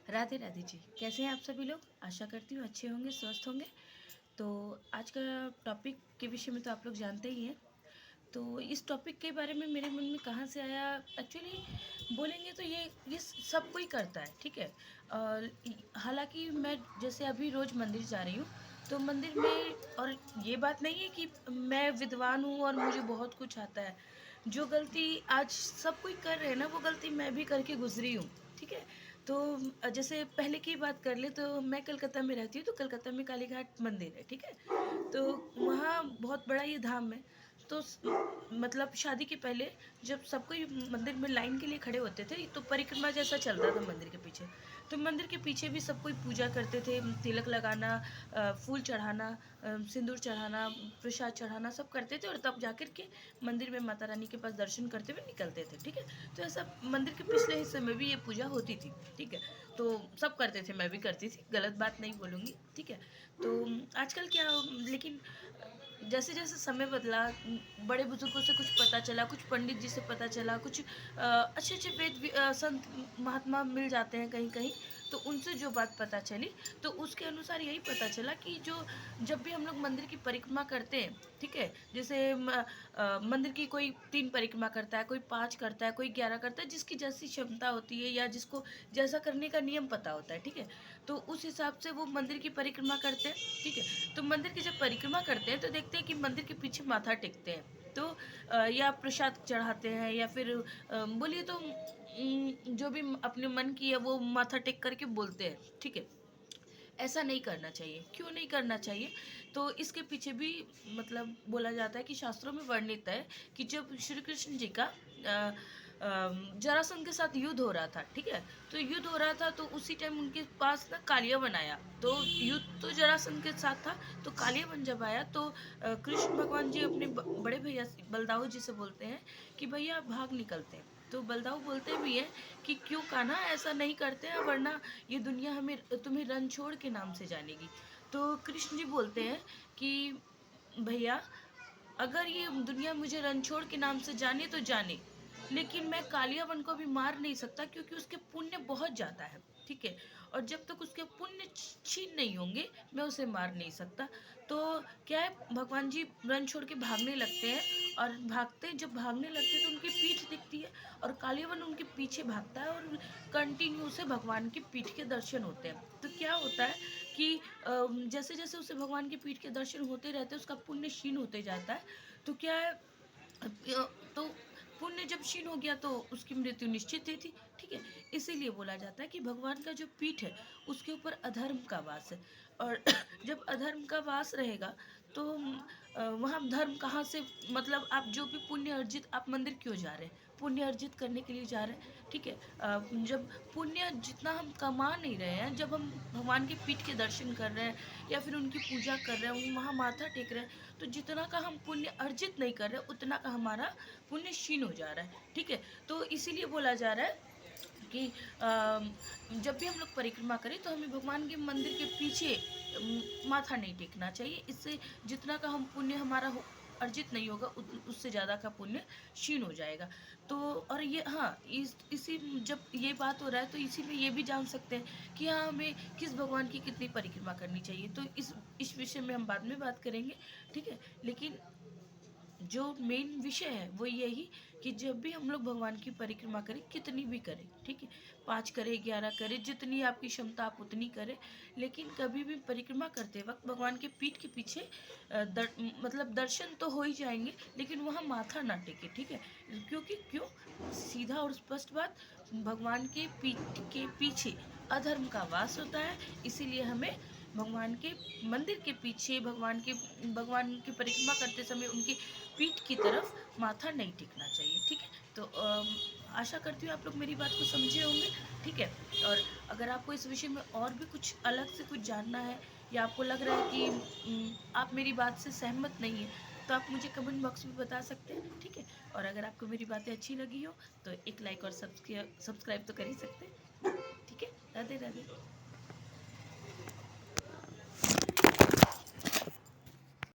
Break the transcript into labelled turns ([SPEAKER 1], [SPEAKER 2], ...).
[SPEAKER 1] राधे राधे जी। कैसे हैं आप सभी लोग? आशा करती हूँ अच्छे होंगे, स्वस्थ होंगे। तो आज का टॉपिक के विषय में तो आप लोग जानते ही हैं। तो इस टॉपिक के बारे में मेरे मन में कहाँ से आया, एक्चुअली बोलेंगे तो ये सब कोई करता है, ठीक है। हालांकि मैं जैसे अभी रोज़ मंदिर जा रही हूँ, तो मंदिर में, और ये बात नहीं है कि मैं विद्वान हूँ और मुझे बहुत कुछ आता है। जो गलती आज सब कोई कर रहे हैं ना, वो गलती मैं भी करके गुजरी हूँ, ठीक है। तो जैसे पहले की बात कर ले, तो मैं कलकत्ता में रहती हूँ, तो कलकत्ता में काली घाट मंदिर है, ठीक है। तो वहाँ बहुत बड़ा ये धाम है। तो मतलब शादी के पहले जब सब कोई मंदिर में लाइन के लिए खड़े होते थे, तो परिक्रमा जैसा चलता था मंदिर के पीछे। तो मंदिर के पीछे भी सब कोई पूजा करते थे, तिलक लगाना, फूल चढ़ाना, सिंदूर चढ़ाना, प्रसाद चढ़ाना, सब करते थे, और तब जाकर के मंदिर में माता रानी के पास दर्शन करते हुए निकलते थे, ठीक है। तो ऐसा मंदिर के पिछले हिस्से में भी ये पूजा होती थी, ठीक है। तो सब करते थे, मैं भी करती थी, गलत बात नहीं बोलूँगी, ठीक है। तो आजकल क्या, लेकिन जैसे जैसे समय बदला, बड़े बुजुर्गों से कुछ पता चला, कुछ पंडित जी से पता चला, कुछ अच्छे अच्छे संत महात्मा मिल जाते हैं कहीं कहीं। तो उनसे जो बात पता चली, तो उसके अनुसार यही पता चला कि जो जब भी हम लोग मंदिर की परिक्रमा करते हैं, ठीक है। जैसे मंदिर की कोई 3 परिक्रमा करता है, कोई 5 करता है, कोई 11 करता है, जिसकी जैसी क्षमता होती है या जिसको जैसा करने का नियम पता होता है, ठीक है। तो उस हिसाब से वो मंदिर की परिक्रमा करते हैं, ठीक है। तो मंदिर की जब परिक्रमा करते हैं, तो देखते हैं कि मंदिर के पीछे माथा टेकते हैं। तो या प्रसाद चढ़ाते हैं, या फिर बोलिए तो जो भी अपने मन की है वो माथा टेक करके बोलते हैं, ठीक है। ऐसा नहीं करना चाहिए। क्यों नहीं करना चाहिए? तो इसके पीछे भी मतलब बोला जाता है कि शास्त्रों में वर्णित है कि जब श्री कृष्ण जी का जरासंध के साथ युद्ध हो रहा था, ठीक है। तो युद्ध हो रहा था, तो उसी टाइम उनके पास ना कालियावन आया। तो युद्ध तो जरासंध के साथ था, तो कालियावन जब आया, तो कृष्ण भगवान जी अपने बड़े भैया बलदाऊ जी से बोलते हैं कि भैया भाग निकलते हैं। तो बलदाऊ बोलते भी हैं कि क्यों कान्हा, ऐसा नहीं करते हैं, वरना ये दुनिया हमें तुम्हें रणछोड़ के नाम से जानेगी। तो कृष्ण जी बोलते हैं कि भैया, अगर ये दुनिया मुझे रणछोड़ के नाम से जाने तो जाने, लेकिन मैं कालियावन को भी मार नहीं सकता, क्योंकि उसके पुण्य बहुत ज़्यादा है, ठीक है। और जब तक उसके पुण्य छीन नहीं होंगे, मैं उसे मार नहीं सकता। तो क्या है, भगवान जी रण छोड़ के भागने लगते हैं, और जब भागने लगते हैं, तो उनकी पीठ दिखती है, और कालियावन उनके पीछे भागता है, और कंटिन्यू से भगवान की पीठ के दर्शन होते हैं। तो क्या होता है कि जैसे जैसे उसे भगवान की पीठ के दर्शन होते रहते हैं, उसका पुण्य क्षीण होते जाता है। तो क्या है, तो पुण्य जब क्षीण हो गया, तो उसकी मृत्यु निश्चित ही थी, ठीक है। इसीलिए बोला जाता है कि भगवान का जो पीठ है, उसके ऊपर अधर्म का वास है। और जब अधर्म का वास रहेगा, तो वहाँ धर्म कहाँ से, मतलब आप जो भी पुण्य अर्जित, आप मंदिर क्यों जा रहे हैं? पुण्य अर्जित करने के लिए जा रहे हैं, ठीक है। जब पुण्य जितना हम कमा नहीं रहे हैं, जब हम भगवान के पीठ के दर्शन कर रहे हैं, या फिर उनकी पूजा कर रहे हैं, वहाँ माथा टेक रहे हैं, तो जितना का हम पुण्य अर्जित नहीं कर रहे, उतना का हमारा पुण्य क्षीण हो जा रहा है, ठीक है। तो इसीलिए बोला जा रहा है कि जब भी हम लोग परिक्रमा करें, तो हमें भगवान के मंदिर के पीछे माथा नहीं टेकना चाहिए। इससे जितना का हम पुण्य हमारा अर्जित नहीं होगा, उससे ज़्यादा का पुण्य क्षीण हो जाएगा। तो और ये, हाँ, इसी जब ये बात हो रहा है, तो इसी में ये भी जान सकते हैं कि हाँ, हमें किस भगवान की कितनी परिक्रमा करनी चाहिए। तो इस विषय में हम बाद में बात करेंगे, ठीक है। लेकिन जो मेन विषय है वो यही कि जब भी हम लोग भगवान की परिक्रमा करें, कितनी भी करें, ठीक है। 5 करें, 11 करें, जितनी आपकी क्षमता आप उतनी करें, लेकिन कभी भी परिक्रमा करते वक्त भगवान के पीठ के पीछे मतलब दर्शन तो हो ही जाएंगे, लेकिन वहाँ माथा ना टेके, ठीक है। क्योंकि क्यों, सीधा और स्पष्ट बात, भगवान के पीठ के पीछे अधर्म का वास होता है। इसीलिए हमें भगवान के मंदिर के पीछे, भगवान की परिक्रमा करते समय उनकी पीठ की तरफ माथा नहीं टेकना चाहिए, ठीक है। तो आशा करती हूँ आप लोग मेरी बात को समझे होंगे, ठीक है। और अगर आपको इस विषय में और भी कुछ अलग से कुछ जानना है, या आपको लग रहा है कि आप मेरी बात से सहमत नहीं है, तो आप मुझे कमेंट बॉक्स में बता सकते हैं, ठीक है। और अगर आपको मेरी बातें अच्छी लगी हो, तो एक लाइक और सब्सक्राइब तो कर ही सकते हैं, ठीक है। राधे राधे।